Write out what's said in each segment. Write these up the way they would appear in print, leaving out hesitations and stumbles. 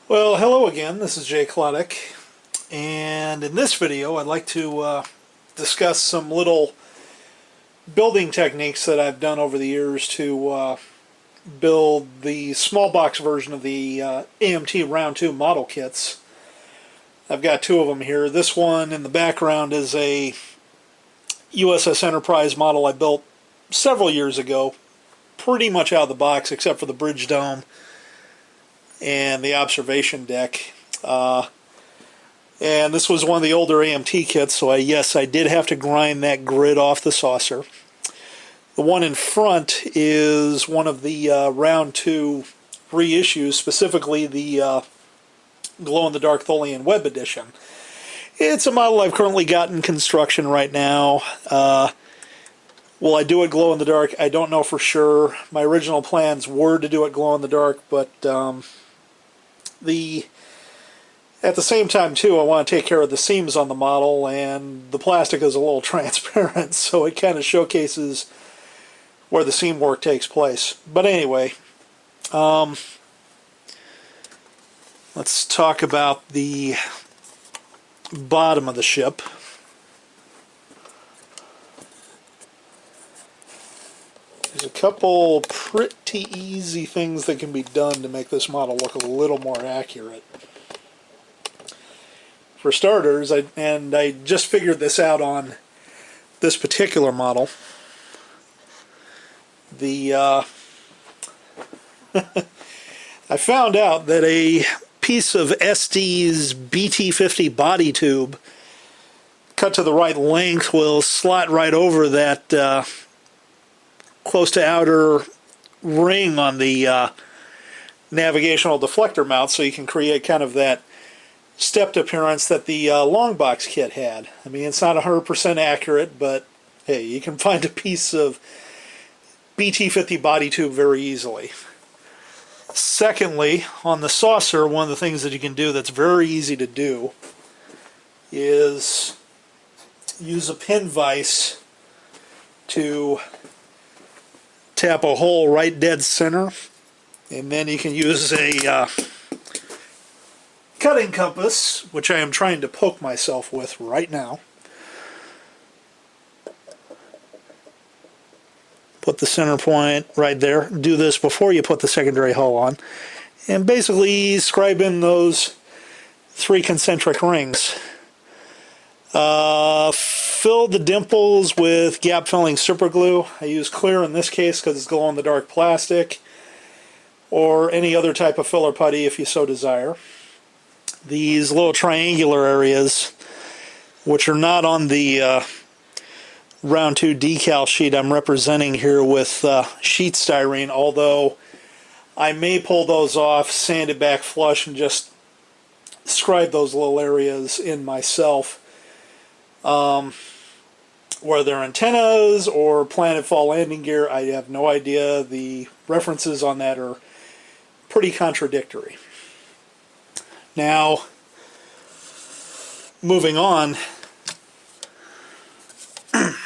Well, hello again. This is Jay Klodek, and in this video I'd like to discuss some little building techniques that I've done over the years to build the small box version of the AMT Round 2 model kits. I've got two of them here. This one in the background is a USS Enterprise model I built several years ago, pretty much out of the box except for the bridge dome and the observation deck. And this was one of the older AMT kits, so yes, I did have to grind that grid off the saucer. The one in front is one of the Round 2 reissues, specifically the glow-in-the-dark Tholian Web Edition. It's a model I've currently got in construction right now. Will I do it glow-in-the-dark? I don't know for sure. My original plans were to do it glow-in-the-dark, but at the same time too, I want to take care of the seams on the model, and the plastic is a little transparent, so it kind of showcases where the seam work takes place. But anyway, let's talk about the bottom of the ship. There's a couple pretty easy things that can be done to make this model look a little more accurate. For starters, I just figured this out on this particular model. I found out that a piece of SD's BT50 body tube cut to the right length will slot right over that close to outer ring on the navigational deflector mount, so you can create kind of that stepped appearance that the long box kit had. I mean, it's not 100% accurate, but hey, you can find a piece of BT50 body tube very easily. Secondly, on the saucer, one of the things that you can do that's very easy to do is use a pin vise to tap a hole right dead center, and then you can use a cutting compass, which I am trying to poke myself with right now. Put the center point right there. Do this before you put the secondary hull on, and basically scribe in those three concentric rings. Fill the dimples with gap-filling super glue. I use clear in this case because it's glow-in-the-dark plastic, or any other type of filler putty if you so desire. These little triangular areas, which are not on the Round 2 decal sheet I'm representing here with sheet styrene, although I may pull those off, sand it back flush, and just scribe those little areas in myself. Whether they're antennas or planetfall landing gear, I have no idea. The references on that are pretty contradictory. Now, moving on, let's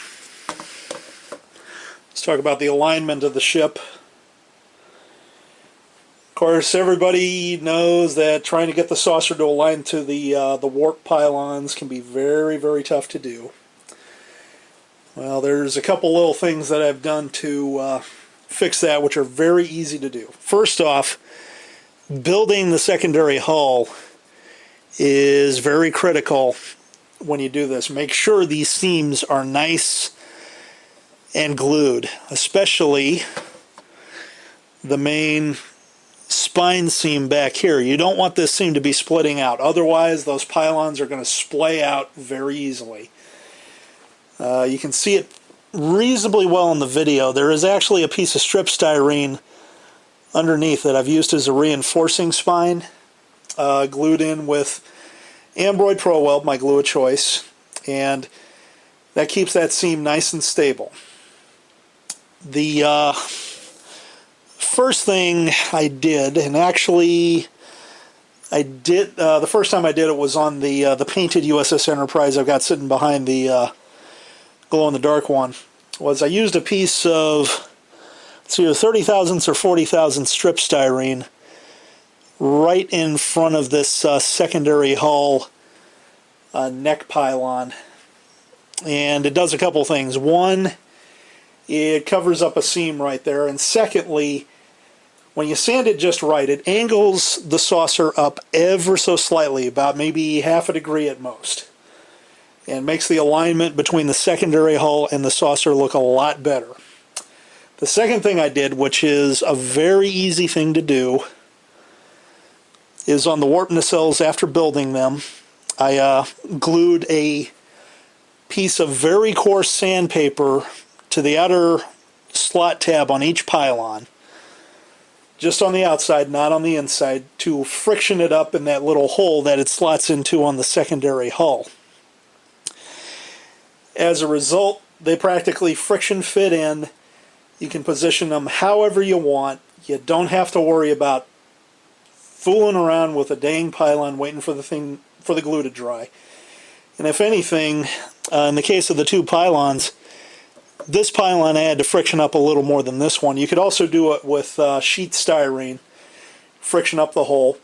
talk about the alignment of the ship. Of course, everybody knows that trying to get the saucer to align to the warp pylons can be very, very tough to do. Well, there's a couple little things that I've done to fix that, which are very easy to do. First off, building the secondary hull is very critical when you do this. Make sure these seams are nice and glued, especially the main spine seam back here. You don't want this seam to be splitting out, otherwise those pylons are going to splay out very easily. You can see it reasonably well in the video. There is actually a piece of strip styrene underneath that I've used as a reinforcing spine, glued in with Ambroid Pro Weld, my glue of choice, and that keeps that seam nice and stable. The first thing I did, and actually I did, the first time I did it was on the painted USS Enterprise I've got sitting behind the glow-in-the-dark one, was I used a piece of, it's either 30 thousandths or 40 thousandths strip styrene, right in front of this secondary hull neck pylon. And it does a couple things. One, it covers up a seam right there. And secondly, when you sand it just right, it angles the saucer up ever so slightly, about maybe half a degree at most, and makes the alignment between the secondary hull and the saucer look a lot better. The second thing I did, which is a very easy thing to do, is on the warp nacelles after building them, I glued a piece of very coarse sandpaper to the outer slot tab on each pylon, just on the outside, not on the inside, to friction it up in that little hole that it slots into on the secondary hull. As a result, they practically friction fit in. You can position them however you want. You don't have to worry about fooling around with a dang pylon waiting for the glue to dry. And if anything, in the case of the two pylons, this pylon I had to friction up a little more than this one. You could also do it with sheet styrene, friction up the hole.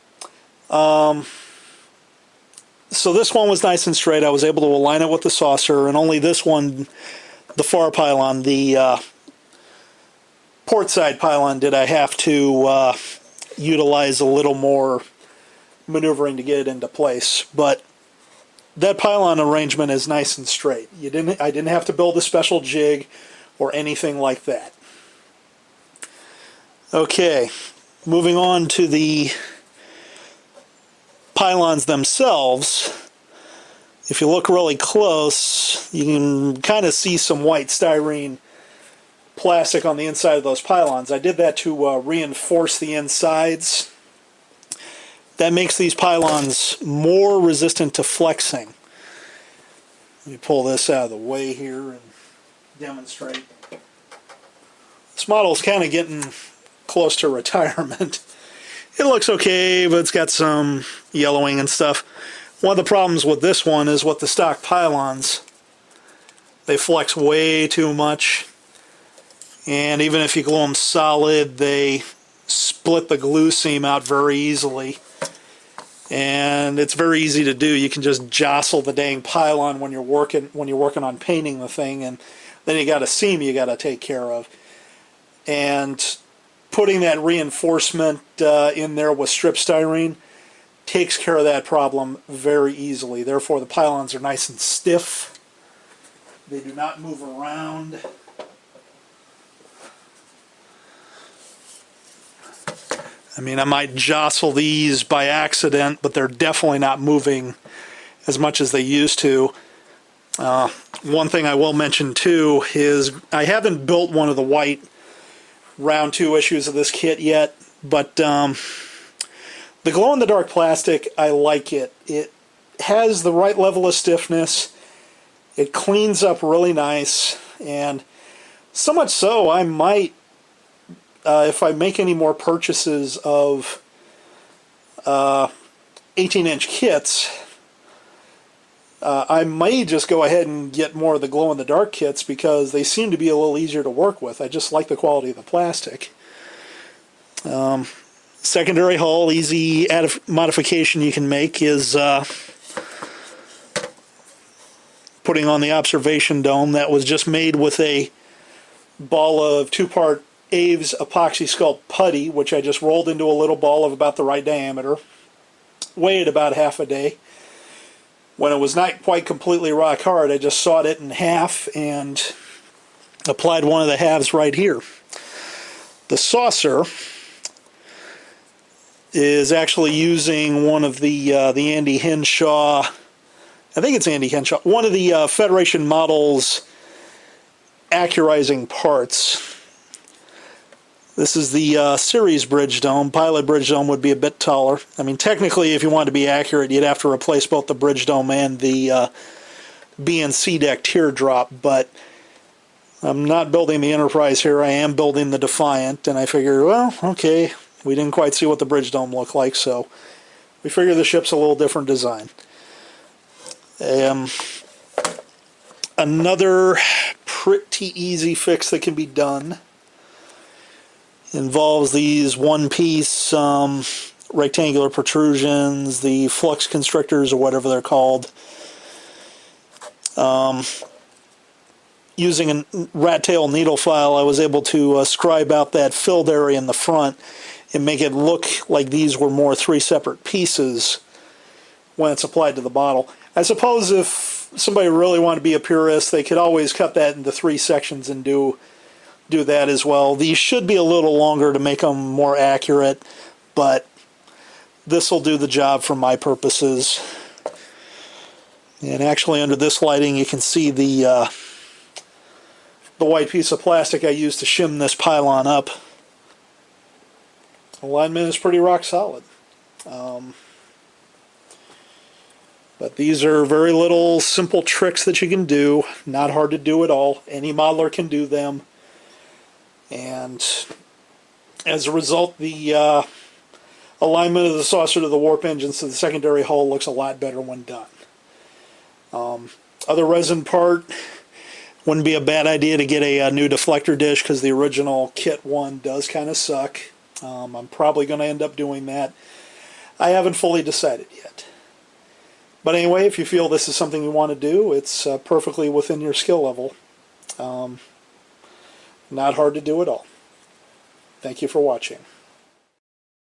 So this one was nice and straight. I was able to align it with the saucer, and only this one, the far pylon, the port side pylon, did I have to utilize a little more maneuvering to get it into place. But that pylon arrangement is nice and straight. I didn't have to build a special jig or anything like that. Okay, moving on to the pylons themselves. If you look really close, you can kind of see some white styrene plastic on the inside of those pylons. I did that to reinforce the insides. That makes these pylons more resistant to flexing. Let me pull this out of the way here and demonstrate. This model's kind of getting close to retirement. It looks okay, but it's got some yellowing and stuff. One of the problems with this one is with the stock pylons, they flex way too much. And even if you glue them solid, they split the glue seam out very easily. And it's very easy to do. You can just jostle the dang pylon when you're working on painting the thing, and then you got a seam you got to take care of. And putting that reinforcement in there with strip styrene takes care of that problem very easily. Therefore, the pylons are nice and stiff. They do not move around. I mean, I might jostle these by accident, but they're definitely not moving as much as they used to. One thing I will mention too is I haven't built one of the white round 2 issues of this kit yet, but the glow-in-the-dark plastic, I like it. It has the right level of stiffness. It cleans up really nice, and so much so I might, if I make any more purchases of 18-inch kits, I may just go ahead and get more of the glow-in-the-dark kits because they seem to be a little easier to work with. I just like the quality of the plastic. Secondary hull, easy modification you can make is putting on the observation dome that was just made with a ball of 2-part Aves epoxy sculpt putty, which I just rolled into a little ball of about the right diameter. Weighed about half a day. When it was not quite completely rock hard, I just sawed it in half and applied one of the halves right here. The saucer is actually using one of the Andy Henshaw, I think it's Andy Henshaw, one of the Federation models accurizing parts. This is the series bridge dome. Pilot bridge dome would be a bit taller. I mean, technically, if you wanted to be accurate, you'd have to replace both the bridge dome and the B and C deck teardrop, but I'm not building the Enterprise here. I am building the Defiant, and I figure, well, okay, we didn't quite see what the bridge dome looked like, so we figure the ship's a little different design. Another pretty easy fix that can be done involves these one-piece rectangular protrusions, the flux constrictors, or whatever they're called. Using a rat tail needle file, I was able to scribe out that filled area in the front and make it look like these were more three separate pieces when it's applied to the bottle. I suppose if somebody really wanted to be a purist, they could always cut that into three sections and do that as well. These should be a little longer to make them more accurate, but this will do the job for my purposes. And actually under this lighting you can see the white piece of plastic I used to shim this pylon up. Alignment is pretty rock solid. But these are very little simple tricks that you can do. Not hard to do at all. Any modeler can do them. And as a result, the alignment of the saucer to the warp engines to the secondary hull looks a lot better when done. Other resin part, wouldn't be a bad idea to get a new deflector dish because the original kit one does kind of suck. I'm probably going to end up doing that. I haven't fully decided yet. But anyway, if you feel this is something you want to do, it's perfectly within your skill level. Not hard to do at all. Thank you for watching.